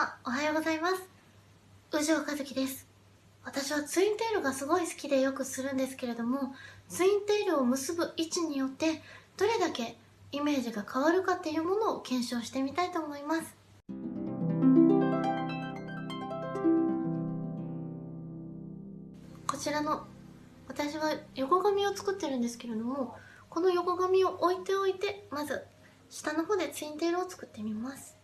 は、おはようございます。宇治尾和樹です。私はツインテールがすごい好きでよくするんですけれども、ツインテールを結ぶ位置によってどれだけイメージが変わるかっていうものを検証してみたいと思います。こちらの私は横紙を作ってるんですけれども、この横紙を置いておいて、まず下の方でツインテールを作ってみます。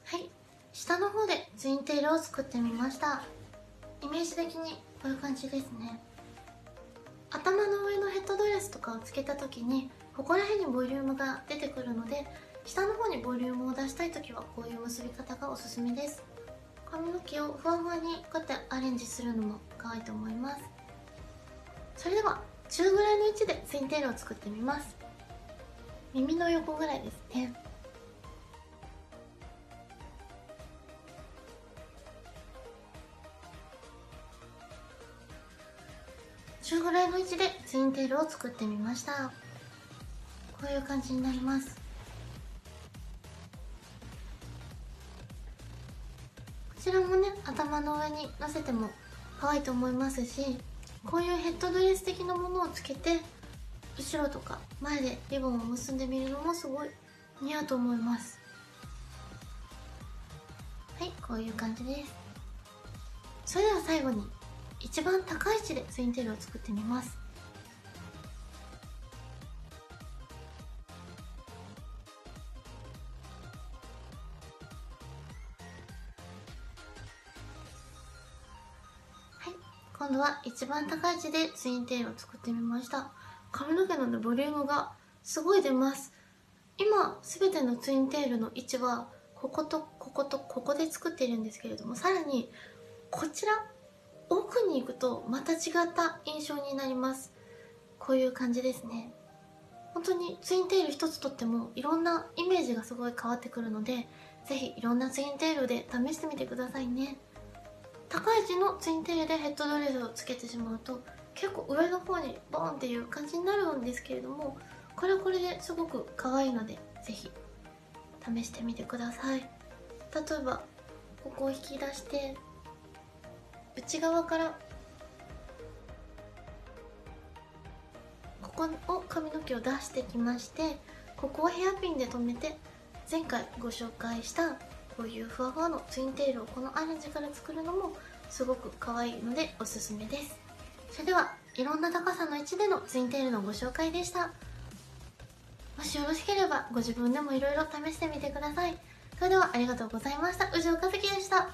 はい、下の方でツインテールを作ってみました。イメージ的にこういう感じですね。頭の上のヘッドドレスとかをつけた時にここら辺にボリュームが出てくるので、下の方にボリュームを出したい時はこういう結び方がおすすめです。髪の毛をふわふわにこうやってアレンジするのも可愛いと思います。それでは中ぐらいの位置でツインテールを作ってみます。耳の横ぐらいですね。中ぐらいの位置でツインテールを作ってみました。こういう感じになります。こちらもね、頭の上に乗せても可愛いと思いますし、こういうヘッドドレス的なものをつけて後ろとか前でリボンを結んでみるのもすごい似合うと思います。はい、こういう感じです。それでは最後に一番高い位置でツインテールを作ってみます。はい、今度は一番高い位置でツインテールを作ってみました。髪の毛のボリュームがすごい出ます。今全てのツインテールの位置はこことこことここで作っているんですけれども、さらにこちら奥に行くとまた違った印象になります。こういう感じですね。本当にツインテール一つとってもいろんなイメージがすごい変わってくるので、ぜひいろんなツインテールで試してみてくださいね。高い位置のツインテールでヘッドドレスをつけてしまうと結構上の方にボーンっていう感じになるんですけれども、これはこれですごく可愛いのでぜひ試してみてください。例えばここを引き出して内側からここを髪の毛を出してきまして、ここをヘアピンで留めて、前回ご紹介したこういうふわふわのツインテールをこのアレンジから作るのもすごく可愛いのでおすすめです。それではいろんな高さの位置でのツインテールのご紹介でした。もしよろしければご自分でもいろいろ試してみてください。それではありがとうございました。宇治尾和樹でした。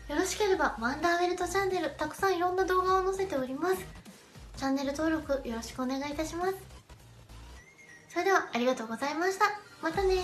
よろしければワンダーウェルトチャンネル、たくさんいろんな動画を載せております。チャンネル登録よろしくお願いいたします。それではありがとうございました。またね。